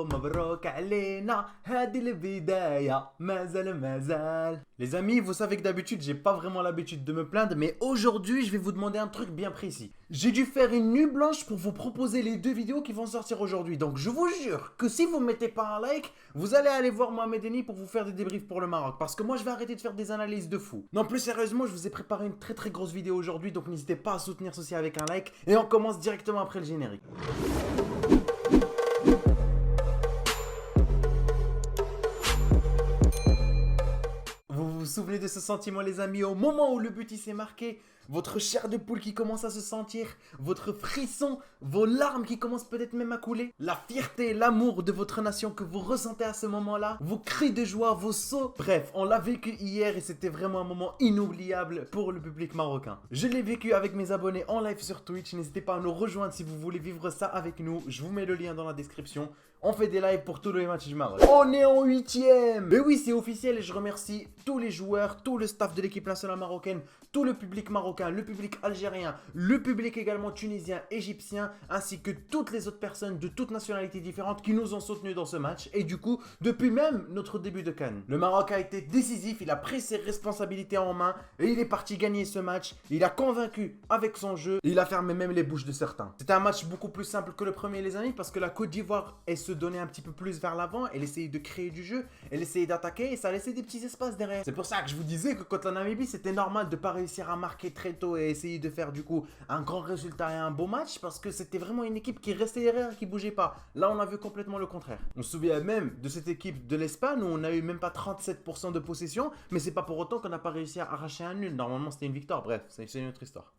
مبروك علينا هذه البداية ما زال. Les amis, vous savez que d'habitude, j'ai pas vraiment l'habitude de me plaindre, mais aujourd'hui, je vais vous demander un truc bien précis. J'ai dû faire une nuit blanche pour vous proposer les deux vidéos qui vont sortir aujourd'hui. Donc, je vous jure que si vous ne mettez pas un like, vous allez aller voir Mohamed Eni pour vous faire des débriefs pour le Maroc. Parce que moi, je vais arrêter de faire des analyses de fou. Non, plus sérieusement, je vous ai préparé une très grosse vidéo aujourd'hui, donc n'hésitez pas à soutenir ceci avec un like. Et on commence directement après le générique. Vous vous souvenez de ce sentiment, les amis, au moment où le but il s'est marqué, votre chair de poule qui commence à se sentir, votre frisson, vos larmes qui commencent peut-être même à couler, la fierté, l'amour de votre nation que vous ressentez à ce moment-là, vos cris de joie, vos sauts. Bref, on l'a vécu hier et c'était vraiment un moment inoubliable pour le public marocain. Je l'ai vécu avec mes abonnés en live sur Twitch. N'hésitez pas à nous rejoindre si vous voulez vivre ça avec nous. Je vous mets le lien dans la description. On fait des lives pour tous les matchs du Maroc. On est en 8ème. Mais oui, c'est officiel et je remercie tous les joueurs, tout le staff de l'équipe nationale marocaine, tout le public marocain, le public algérien, le public également tunisien, égyptien, ainsi que toutes les autres personnes de toutes nationalités différentes qui nous ont soutenus dans ce match. Et du coup, depuis même notre début de CAN, le Maroc a été décisif, il a pris ses responsabilités en main et il est parti gagner ce match. Il a convaincu avec son jeu et il a fermé même les bouches de certains. C'était un match beaucoup plus simple que le premier, les amis, parce que la Côte d'Ivoire, elle se donnait un petit peu plus vers l'avant, elle essayait de créer du jeu, elle essayait d'attaquer et ça laissait des petits espaces derrière. C'est pour ça que je vous disais que contre la Namibie, c'était normal de ne pas réussir à marquer très tôt et essayer de faire du coup un grand résultat et un beau match, parce que c'était vraiment une équipe qui restait derrière et qui bougeait pas. Là, on a vu complètement le contraire. On se souvient même de cette équipe de l'Espagne où on a eu même pas 37% de possession, mais c'est pas pour autant qu'on n'a pas réussi à arracher un nul. Normalement, c'était une victoire. Bref, c'est une autre histoire.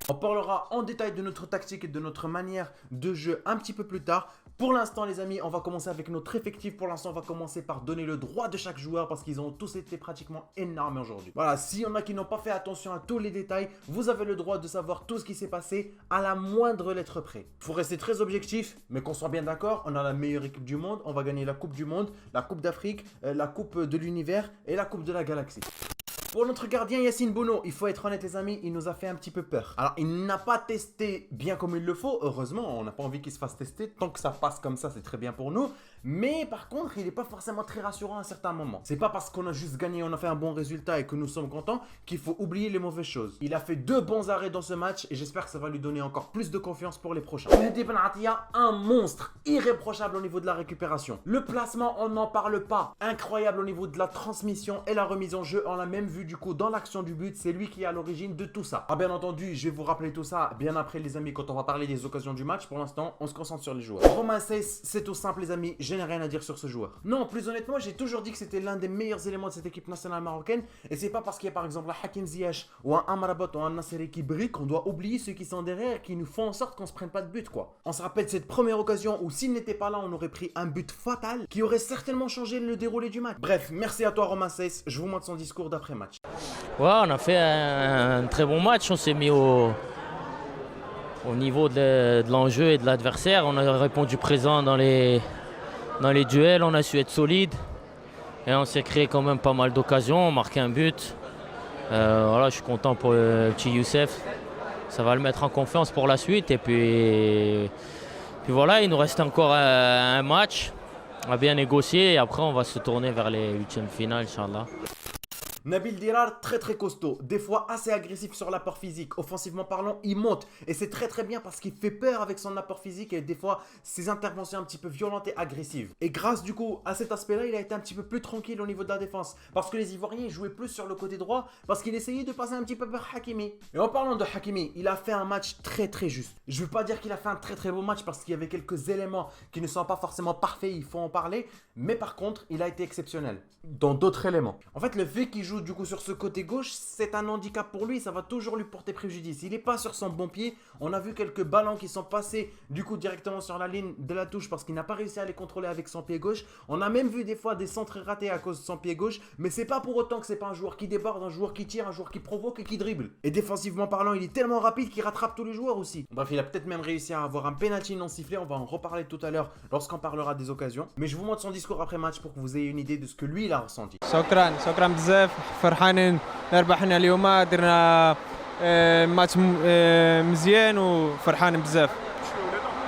On parlera en détail de notre tactique et de notre manière de jeu un petit peu plus tard. Pour l'instant, les amis, on va commencer avec notre effectif. Pour l'instant, on va commencer par donner le droit de chaque joueur parce qu'ils ont tous été pratiquement énormes aujourd'hui. Voilà, s'il y en a qui n'ont pas fait attention à tous les détails, vous avez le droit de savoir tout ce qui s'est passé à la moindre lettre près. Il faut rester très objectif, mais qu'on soit bien d'accord, on a la meilleure équipe du monde. On va gagner la Coupe du Monde, la Coupe d'Afrique, la Coupe de l'Univers et la Coupe de la Galaxie. Pour notre gardien Yacine Bounou, il faut être honnête les amis, il nous a fait un petit peu peur. Alors il n'a pas testé bien comme il le faut, heureusement, on n'a pas envie qu'il se fasse tester, tant que ça passe comme ça c'est très bien pour nous. Mais par contre, il n'est pas forcément très rassurant à certains moments. C'est pas parce qu'on a juste gagné, on a fait un bon résultat et que nous sommes contents qu'il faut oublier les mauvaises choses. Il a fait 2 bons arrêts dans ce match et j'espère que ça va lui donner encore plus de confiance pour les prochains. Mehdi Ben Atia, un monstre irréprochable au niveau de la récupération. Le placement, on n'en parle pas. Incroyable au niveau de la transmission et la remise en jeu, on l'a même vu du coup dans l'action du but, c'est lui qui est à l'origine de tout ça. Ah bien entendu, je vais vous rappeler tout ça bien après les amis quand on va parler des occasions du match. Pour l'instant, on se concentre sur les joueurs. Romain Saiss, c'est tout simple les amis, je n'ai rien à dire sur ce joueur. Non, plus honnêtement, j'ai toujours dit que c'était l'un des meilleurs éléments de cette équipe nationale marocaine et c'est pas parce qu'il y a par exemple un Hakim Ziyech ou un Amrabat ou un Nasseri qui brille qu'on doit oublier ceux qui sont derrière et qui nous font en sorte qu'on se prenne pas de but quoi. On se rappelle cette première occasion où s'il n'était pas là, on aurait pris un but fatal qui aurait certainement changé le déroulé du match. Bref, merci à toi Romain Saiss, je vous montre son discours d'après match. Ouais, on a fait un très bon match. On s'est mis au niveau de l'enjeu et de l'adversaire. On a répondu présent dans les duels. On a su être solide. Et on s'est créé quand même pas mal d'occasions. On a marqué un but. Voilà, je suis content pour le petit Youssef. Ça va le mettre en confiance pour la suite. Et puis voilà, il nous reste encore un match à bien négocier. Et après, on va se tourner vers les 8e finales, Inch'Allah. Nabil Dirar, très costaud, des fois assez agressif sur l'apport physique. Offensivement parlant, il monte et c'est très bien parce qu'il fait peur avec son apport physique et des fois ses interventions un petit peu violentes et agressives. Et grâce du coup à cet aspect-là, il a été un petit peu plus tranquille au niveau de la défense parce que les Ivoiriens jouaient plus sur le côté droit parce qu'il essayait de passer un petit peu par Hakimi. Et en parlant de Hakimi, il a fait un match très juste. Je veux pas dire qu'il a fait un très beau match parce qu'il y avait quelques éléments qui ne sont pas forcément parfaits, il faut en parler, mais par contre, il a été exceptionnel dans d'autres éléments. En fait, le fait qu'il joue du coup sur ce côté gauche, c'est un handicap pour lui, ça va toujours lui porter préjudice. Il n'est pas sur son bon pied. On a vu quelques ballons qui sont passés du coup directement sur la ligne de la touche parce qu'il n'a pas réussi à les contrôler avec son pied gauche. On a même vu des fois des centres ratés à cause de son pied gauche, mais c'est pas pour autant que c'est pas un joueur qui déborde, un joueur qui tire, un joueur qui provoque et qui dribble. Et défensivement parlant, il est tellement rapide qu'il rattrape tous les joueurs aussi. Bref, il a peut-être même réussi à avoir un penalty non sifflé, on va en reparler tout à l'heure lorsqu'on parlera des occasions. Mais je vous montre son discours après match pour que vous ayez une idée de ce que lui il a ressenti. شكرا بزاف فرحانين ربحنا اليوم درنا ماتش مزيان وفرحان بزاف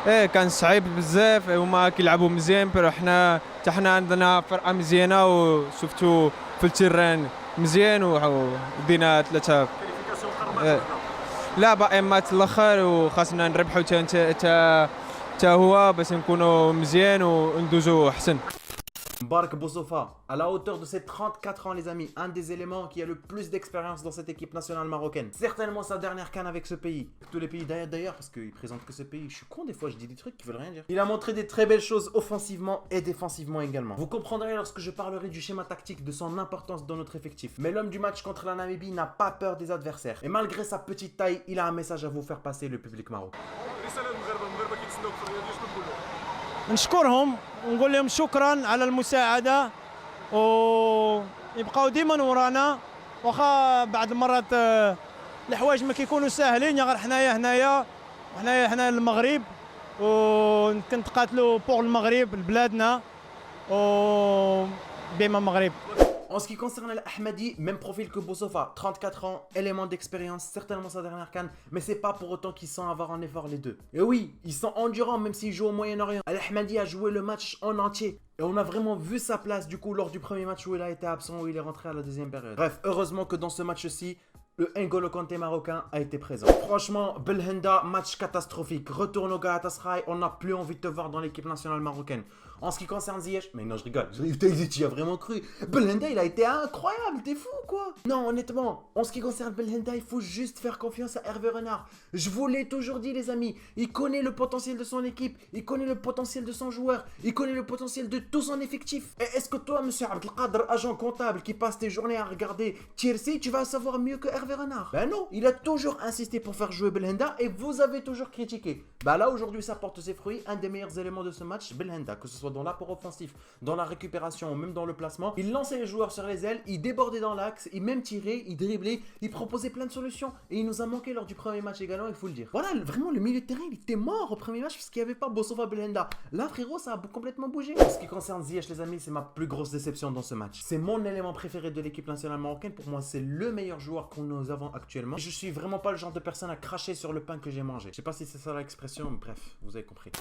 ايه كان صعيب بزاف هما كيلعبوا مزيان بيرو حنا عندنا فرقه مزيانه وشفتوا في التيران مزيان ودينا 3. لا باقي مات الاخر وخاصنا نربحوا تا هو باش نكونوا مزيان وندوزوا احسن. Mbark Bossofa, à la hauteur de ses 34 ans les amis, un des éléments qui a le plus d'expérience dans cette équipe nationale marocaine. Certainement sa dernière CAN avec ce pays. Tous les pays d'ailleurs parce qu'il présente que ce pays. Je suis con des fois, je dis des trucs qui veulent rien dire. Il a montré des très belles choses offensivement et défensivement également. Vous comprendrez lorsque je parlerai du schéma tactique, de son importance dans notre effectif. Mais l'homme du match contre la Namibie n'a pas peur des adversaires. Et malgré sa petite taille, il a un message à vous faire passer, le public marocain. نشكرهم ونقول لهم شكرا على المساعدة ويبقاو ديما ورانا واخا بعض المرات الحوايج ما كيكونوا ساهلين غير حنايا حنا المغرب وكنتقاتلوا بوغ المغرب بلادنا وديما المغرب. En ce qui concerne l'Ahmadi, même profil que Bossofa, 34 ans, élément d'expérience, certainement sa dernière CAN, mais c'est pas pour autant qu'ils sont avoir en effort les deux. Et oui, ils sont endurants même s'ils jouent au Moyen-Orient. Al-Ahmadi a joué le match en entier. Et on a vraiment vu sa place du coup lors du premier match où il a été absent, où il est rentré à la deuxième période. Bref, heureusement que dans ce match-ci, le N'Golo Kanté marocain a été présent. Franchement, Belhanda, match catastrophique. Retourne au Galatasaray, on n'a plus envie de te voir dans l'équipe nationale marocaine. En ce qui concerne Ziyech, mais non je rigole, tu y as vraiment cru. Belhanda il a été incroyable, t'es fou quoi. Non honnêtement, en ce qui concerne Belhanda, il faut juste faire confiance à Hervé Renard. Je vous l'ai toujours dit les amis, il connaît le potentiel de son équipe, il connaît le potentiel de son joueur, il connaît le potentiel de tout son effectif. Et est-ce que toi monsieur Abdelkader, agent comptable qui passe tes journées à regarder Chelsea, tu vas savoir mieux que Hervé Renard? Ben non, il a toujours insisté pour faire jouer Belhanda et vous avez toujours critiqué. Bah là aujourd'hui ça porte ses fruits, un des meilleurs éléments de ce match, Belhanda, que ce soit dans l'apport offensif, dans la récupération ou même dans le placement. Il lançait les joueurs sur les ailes, il débordait dans l'axe, il même tirait, il driblait, il proposait plein de solutions. Et il nous a manqué lors du premier match également, il faut le dire. Voilà, vraiment le milieu de terrain, il était mort au premier match parce qu'il n'y avait pas Bossofa Belhanda. Là frérot, ça a complètement bougé. En ce qui concerne Ziyech les amis, c'est ma plus grosse déception dans ce match. C'est mon élément préféré de l'équipe nationale marocaine. Pour moi, c'est le meilleur joueur que nous avons actuellement. Je suis vraiment pas le genre de personne à cracher sur le pain que j'ai mangé. Je sais pas si c'est ça l'expression, mais bref, vous avez compris.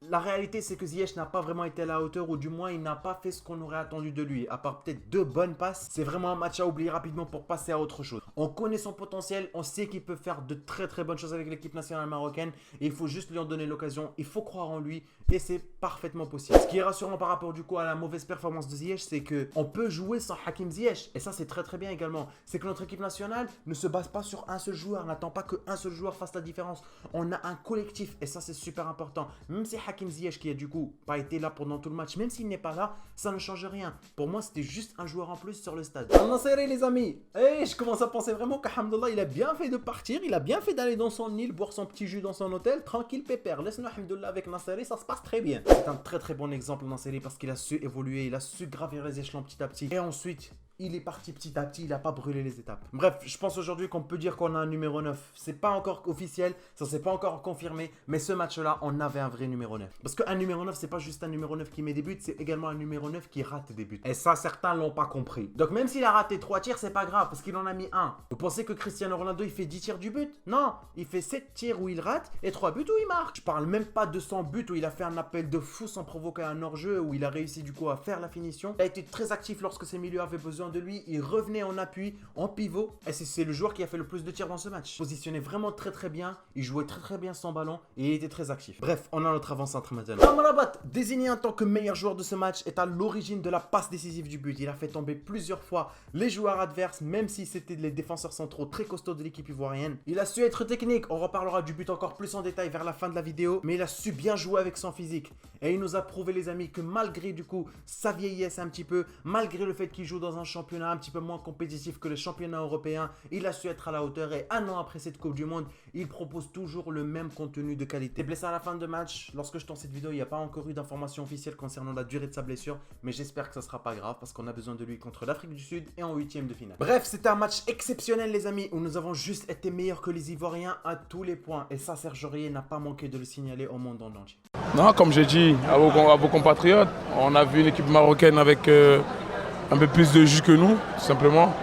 La réalité, c'est que Ziyech n'a pas vraiment été à la hauteur, ou du moins, il n'a pas fait ce qu'on aurait attendu de lui. À part peut-être 2 bonnes passes, c'est vraiment un match à oublier rapidement pour passer à autre chose. On connaît son potentiel, on sait qu'il peut faire de très très bonnes choses avec l'équipe nationale marocaine. Et il faut juste lui en donner l'occasion, il faut croire en lui, et c'est parfaitement possible. Ce qui est rassurant par rapport du coup à la mauvaise performance de Ziyech, c'est qu'on peut jouer sans Hakim Ziyech. Et ça, c'est très très bien également. C'est que notre équipe nationale ne se base pas sur un seul joueur, n'attend pas qu'un seul joueur fasse la différence. On a un collectif, et ça, c'est super important. Même si Hakim Ziyech, qui a du coup pas été là pendant tout le match, même s'il n'est pas là, ça ne change rien. Pour moi, c'était juste un joueur en plus sur le stade. Al-Nassiri les amis, je commence à penser vraiment qu'Alhamdoulilah, il a bien fait de partir, il a bien fait d'aller dans son île, boire son petit jus dans son hôtel, tranquille pépère. Laisse-nous Alhamdoulilah avec Nassiri, ça se passe très bien. C'est un très très bon exemple Nassiri parce qu'il a su évoluer, il a su gravir les échelons petit à petit. Et ensuite, il est parti petit à petit, il n'a pas brûlé les étapes. Bref, je pense aujourd'hui qu'on peut dire qu'on a un numéro 9. C'est pas encore officiel, ça s'est pas encore confirmé, mais ce match-là, on avait un vrai numéro 9. Parce qu'un numéro 9, c'est pas juste un numéro 9 qui met des buts, c'est également un numéro 9 qui rate des buts. Et ça, certains l'ont pas compris. Donc même s'il a raté 3 tirs, c'est pas grave, parce qu'il en a mis 1. Vous pensez que Cristiano Ronaldo, il fait 10 tirs du but? Non, il fait 7 tirs où il rate et 3 buts où il marque. Je parle même pas de son but où il a fait un appel de fou sans provoquer un hors-jeu, où il a réussi du coup à faire la finition. Il a été très actif lorsque ses milieux avaient besoin de lui, il revenait en appui, en pivot, et c'est le joueur qui a fait le plus de tirs dans ce match. Positionné vraiment très très bien, il jouait très très bien son ballon et il était très actif. Bref, on a notre avant-centre maintenant. Amrabat, désigné en tant que meilleur joueur de ce match, est à l'origine de la passe décisive du but. Il a fait tomber plusieurs fois les joueurs adverses, même si c'était les défenseurs centraux très costauds de l'équipe ivoirienne. Il a su être technique, on reparlera du but encore plus en détail vers la fin de la vidéo, mais il a su bien jouer avec son physique. Et il nous a prouvé les amis que malgré du coup sa vieillesse un petit peu, malgré le fait qu'il joue dans un championnat un petit peu moins compétitif que les championnats européens, il a su être à la hauteur et un an après cette Coupe du Monde, il propose toujours le même contenu de qualité. Il est blessé à la fin de match, lorsque je tourne cette vidéo, il n'y a pas encore eu d'informations officielles concernant la durée de sa blessure, mais j'espère que ça sera pas grave parce qu'on a besoin de lui contre l'Afrique du Sud et en 8e de finale. Bref, c'était un match exceptionnel les amis, où nous avons juste été meilleurs que les Ivoiriens à tous les points, et ça Serge Aurier n'a pas manqué de le signaler au monde entier. Non, comme j'ai dit à vos compatriotes, on a vu une équipe marocaine avec un peu plus de jus que nous, tout simplement.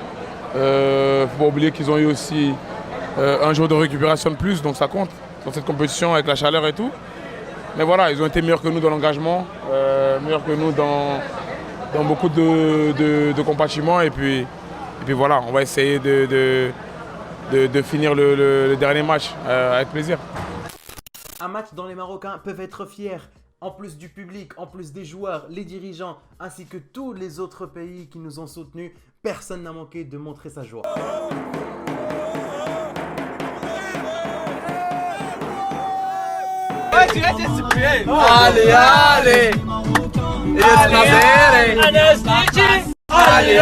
Faut pas oublier qu'ils ont eu aussi un jour de récupération de plus, donc ça compte dans cette compétition avec la chaleur et tout. Mais voilà, ils ont été meilleurs que nous dans l'engagement, meilleurs que nous dans beaucoup de compartiments. Et puis voilà, on va essayer de finir le dernier match avec plaisir. Un match dont les Marocains peuvent être fiers. En plus du public, en plus des joueurs, les dirigeants, ainsi que tous les autres pays qui nous ont soutenus, personne n'a manqué de montrer sa joie. Allez, allez! Allez, allez! Allez,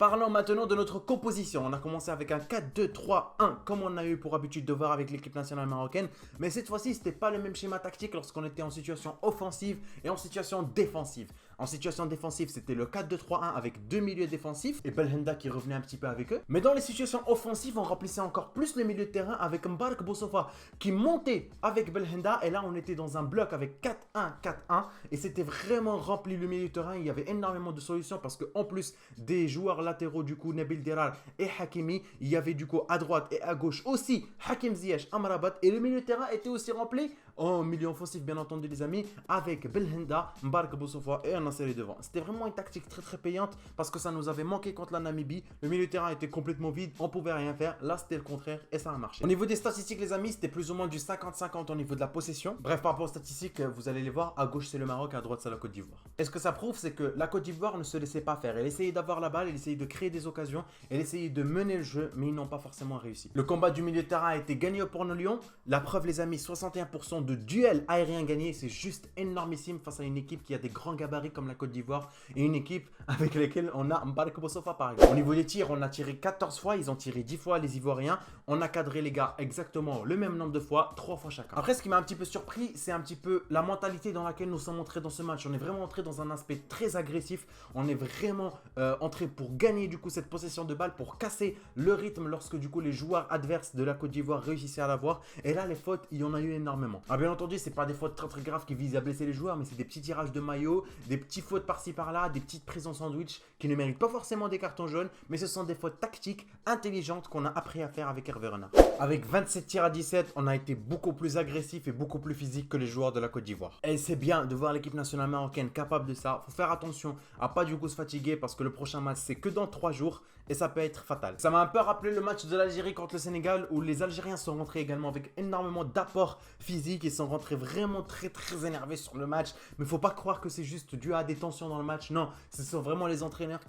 Parlons maintenant de notre composition. On a commencé avec un 4-2-3-1 comme on a eu pour habitude de voir avec l'équipe nationale marocaine. Mais cette fois-ci, c'était pas le même schéma tactique lorsqu'on était en situation offensive et en situation défensive. En situation défensive, c'était le 4-2-3-1 avec deux milieux défensifs et Belhanda qui revenait un petit peu avec eux. Mais dans les situations offensives, on remplissait encore plus le milieu de terrain avec Mbark Boussoufa qui montait avec Belhanda. Et là, on était dans un bloc avec 4-1-4-1 et c'était vraiment rempli le milieu de terrain. Il y avait énormément de solutions parce qu'en plus des joueurs latéraux, du coup, Nabil Dirar et Hakimi, il y avait du coup à droite et à gauche aussi Hakim Ziyech, Amrabat, et le milieu de terrain était aussi rempli en milieu offensif, bien entendu, les amis, avec Belhanda, Mbark Boussoufa et un Nasseri devant. C'était vraiment une tactique très très payante parce que ça nous avait manqué contre la Namibie. Le milieu de terrain était complètement vide, on pouvait rien faire. Là, c'était le contraire et ça a marché. Au niveau des statistiques, les amis, c'était plus ou moins du 50-50 au niveau de la possession. Bref, par rapport aux statistiques, vous allez les voir. À gauche, c'est le Maroc, à droite, c'est la Côte d'Ivoire. Et ce que ça prouve, c'est que la Côte d'Ivoire ne se laissait pas faire. Elle essayait d'avoir la balle, elle essayait de créer des occasions, elle essayait de mener le jeu, mais ils n'ont pas forcément réussi. Le combat du milieu de terrain a été gagné pour nos Lions. La preuve, les amis, 61% de duels aériens gagnés, c'est juste énormissime face à une équipe qui a des grands gabarits comme la Côte d'Ivoire et une équipe avec laquelle on a Mbark Boussoufa par exemple. Au niveau des tirs, on a tiré 14 fois, ils ont tiré 10 fois les Ivoiriens. On a cadré les gars exactement le même nombre de fois, 3 fois chacun. Après, ce qui m'a un petit peu surpris, c'est un petit peu la mentalité dans laquelle nous sommes entrés dans ce match. On est vraiment entré dans un aspect très agressif. On est vraiment entré pour gagner du coup cette possession de balle, pour casser le rythme lorsque du coup les joueurs adverses de la Côte d'Ivoire réussissaient à l'avoir. Et là, les fautes, il y en a eu énormément. Alors bien entendu, c'est pas des fautes très très graves qui visent à blesser les joueurs, mais c'est des petits tirages de maillot, des petits fautes par-ci par-là, des petites prises en sandwich qui ne méritent pas forcément des cartons jaunes, mais ce sont des fautes tactiques intelligentes qu'on a appris à faire avec Hervé Renard. Avec 27 tirs à 17, on a été beaucoup plus agressif et beaucoup plus physique que les joueurs de la Côte d'Ivoire. Et c'est bien de voir l'équipe nationale marocaine capable de ça. Faut faire attention à pas du coup se fatiguer parce que le prochain match c'est que dans 3 jours et ça peut être fatal. Ça m'a un peu rappelé le match de l'Algérie contre le Sénégal où les Algériens sont rentrés également avec énormément d'apports physiques. Ils sont rentrés vraiment très très énervés sur le match. Mais faut pas croire que c'est juste dû à des tensions dans le match. Non, ce sont vraiment les entraîneurs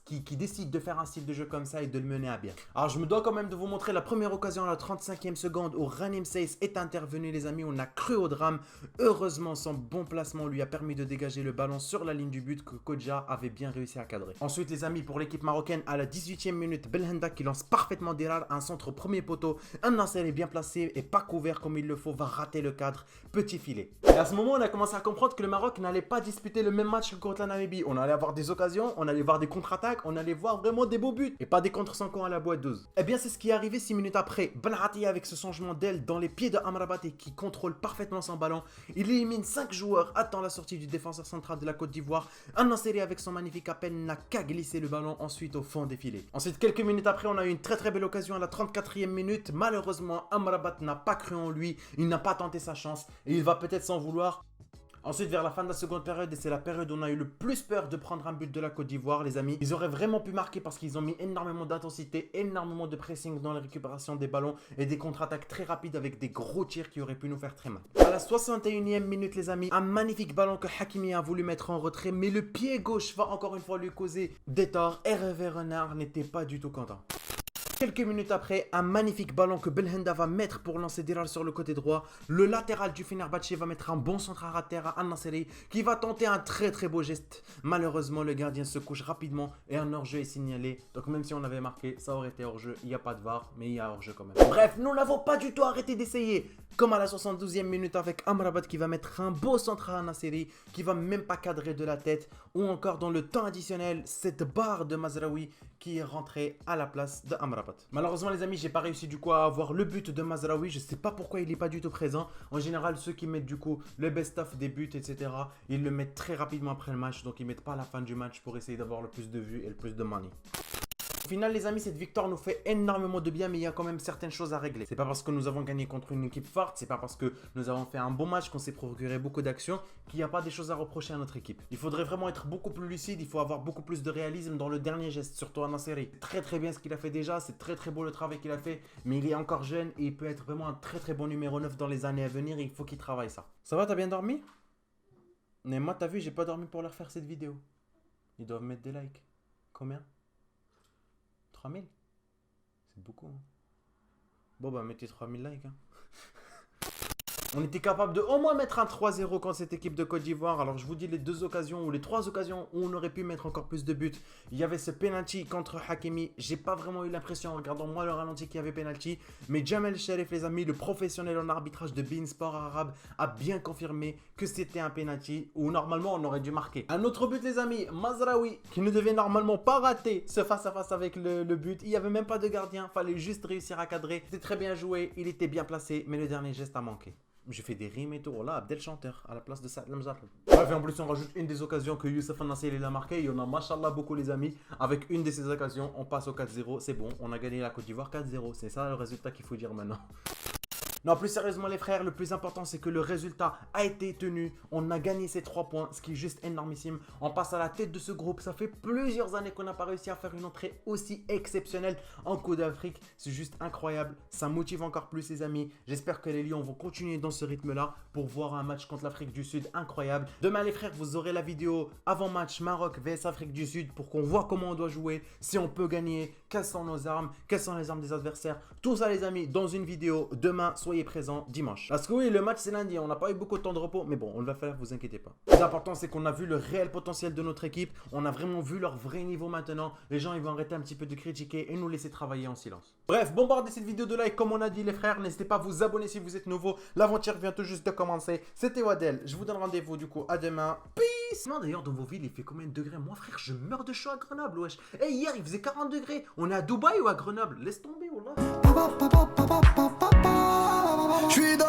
qui décident de faire un style de jeu comme ça et de le mener à bien. Alors je me dois quand même de vous montrer la première occasion à la 35e seconde où Ranim Seyss est intervenu les amis. On a cru au drame. Heureusement son bon placement lui a permis de dégager le ballon sur la ligne du but que Kodja avait bien réussi à cadrer. Ensuite les amis, pour l'équipe marocaine, à la 18e minute, Belhanda qui lance parfaitement Dirar, un centre au premier poteau. Un Nasser est bien placé et pas couvert comme il le faut, va rater le cadre. Petit filet. Et à ce moment on a commencé à comprendre que le Maroc n'allait pas disputer le même match que contre la Namibie. On allait avoir des occasions, on allait voir des contre-attaques, on allait voir vraiment des beaux buts et pas des contre sans camp à la boîte 12. Et bien c'est ce qui est arrivé 6 minutes après. Benrati avec ce changement d'aile dans les pieds de Amrabat et qui contrôle parfaitement son ballon. Il élimine 5 joueurs, attend la sortie du défenseur central de la Côte d'Ivoire. Un inséré avec son magnifique appel n'a qu'à glisser le ballon ensuite au fond des filets. Ensuite quelques minutes après on a eu une très très belle occasion à la 34e minute. Malheureusement Amrabat n'a pas cru en lui, il n'a pas tenté sa chance et il va peut-être s'en vouloir. Ensuite, vers la fin de la seconde période, et c'est la période où on a eu le plus peur de prendre un but de la Côte d'Ivoire, les amis. Ils auraient vraiment pu marquer parce qu'ils ont mis énormément d'intensité, énormément de pressing dans la récupération des ballons et des contre-attaques très rapides avec des gros tirs qui auraient pu nous faire très mal. À la 61e minute, les amis, un magnifique ballon que Hakimi a voulu mettre en retrait, mais le pied gauche va encore une fois lui causer des torts. Hervé Renard n'était pas du tout content. Quelques minutes après, un magnifique ballon que Belhanda va mettre pour lancer Dirar sur le côté droit. Le latéral du Fenerbahçe va mettre un bon centre à terre à Al-Nassri qui va tenter un très beau geste. Malheureusement, le gardien se couche rapidement et un hors-jeu est signalé. Donc même si on avait marqué, ça aurait été hors-jeu. Il n'y a pas de VAR, mais il y a hors-jeu quand même. Bref, nous n'avons pas du tout arrêté d'essayer. Comme à la 72e minute avec Amrabat qui va mettre un beau centre à Al-Nassri, qui va même pas cadrer de la tête. Ou encore dans le temps additionnel, cette barre de Mazraoui qui est rentrée à la place de Amrabat. Malheureusement les amis, j'ai pas réussi du coup à avoir le but de Mazraoui. Je sais pas pourquoi il est pas du tout présent. En général, ceux qui mettent du coup le best-of des buts, etc., ils le mettent très rapidement après le match. Donc ils mettent pas à la fin du match pour essayer d'avoir le plus de vues et le plus de money. Au final les amis, cette victoire nous fait énormément de bien, mais il y a quand même certaines choses à régler. C'est pas parce que nous avons gagné contre une équipe forte, c'est pas parce que nous avons fait un bon match, qu'on s'est procuré beaucoup d'actions, qu'il n'y a pas des choses à reprocher à notre équipe. Il faudrait vraiment être beaucoup plus lucide, il faut avoir beaucoup plus de réalisme dans le dernier geste, surtout en série. Très bien ce qu'il a fait déjà, c'est très beau le travail qu'il a fait, mais il est encore jeune et il peut être vraiment un très bon numéro 9 dans les années à venir et il faut qu'il travaille ça. Ça va, t'as bien dormi? Mais moi t'as vu, j'ai pas dormi pour leur faire cette vidéo. Ils doivent mettre des likes. Combien? 3000? C'est beaucoup. Hein. Bon bah mettez 3000 likes. Hein. On était capable de au moins mettre un 3-0 contre cette équipe de Côte d'Ivoire. Alors je vous dis les deux occasions ou les trois occasions où on aurait pu mettre encore plus de buts. Il y avait ce penalty contre Hakimi. J'ai pas vraiment eu l'impression en regardant moi le ralenti qu'il y avait penalty. Mais Jamel Sherif les amis, le professionnel en arbitrage de beIN Sport Arabe, a bien confirmé que c'était un penalty où normalement on aurait dû marquer. Un autre but les amis, Mazraoui qui ne devait normalement pas rater ce face-à-face avec le but. Il n'y avait même pas de gardien, fallait juste réussir à cadrer. C'était très bien joué, il était bien placé, mais le dernier geste a manqué. J'ai fait des rimes et tout. Oh là, Abdel chanteur à la place de Saad Lamzar. Bref, en plus, on rajoute une des occasions que Youssef Al-Nassri il a marqué. Il y en a, machallah, beaucoup, les amis. Avec une de ces occasions, on passe au 4-0. C'est bon, on a gagné la Côte d'Ivoire 4-0. C'est ça le résultat qu'il faut dire maintenant. Non, plus sérieusement les frères, le plus important c'est que le résultat a été tenu. On a gagné ces 3 points, ce qui est juste énormissime. On passe à la tête de ce groupe. Ça fait plusieurs années qu'on n'a pas réussi à faire une entrée aussi exceptionnelle en Coupe d'Afrique. C'est juste incroyable. Ça motive encore plus les amis. J'espère que les Lions vont continuer dans ce rythme-là pour voir un match contre l'Afrique du Sud incroyable. Demain les frères, vous aurez la vidéo avant-match Maroc vs Afrique du Sud pour qu'on voit comment on doit jouer, si on peut gagner, quelles sont nos armes, quelles sont les armes des adversaires. Tout ça les amis dans une vidéo demain. Soyez présents dimanche. Parce que oui, le match c'est lundi, on n'a pas eu beaucoup de temps de repos, mais bon, on le va faire, vous inquiétez pas. Le plus important c'est qu'on a vu le réel potentiel de notre équipe, on a vraiment vu leur vrai niveau maintenant. Les gens ils vont arrêter un petit peu de critiquer et nous laisser travailler en silence. Bref, bombardez cette vidéo de like comme on a dit les frères, n'hésitez pas à vous abonner si vous êtes nouveau. L'aventure vient tout juste de commencer. C'était Wadel, je vous donne rendez-vous du coup à demain. Peace. Non d'ailleurs dans vos villes il fait combien de degrés? Moi frère je meurs de chaud à Grenoble wesh. Et hier il faisait 40 degrés. On est à Dubaï ou à Grenoble? Laisse tomber wallah. Je suis dans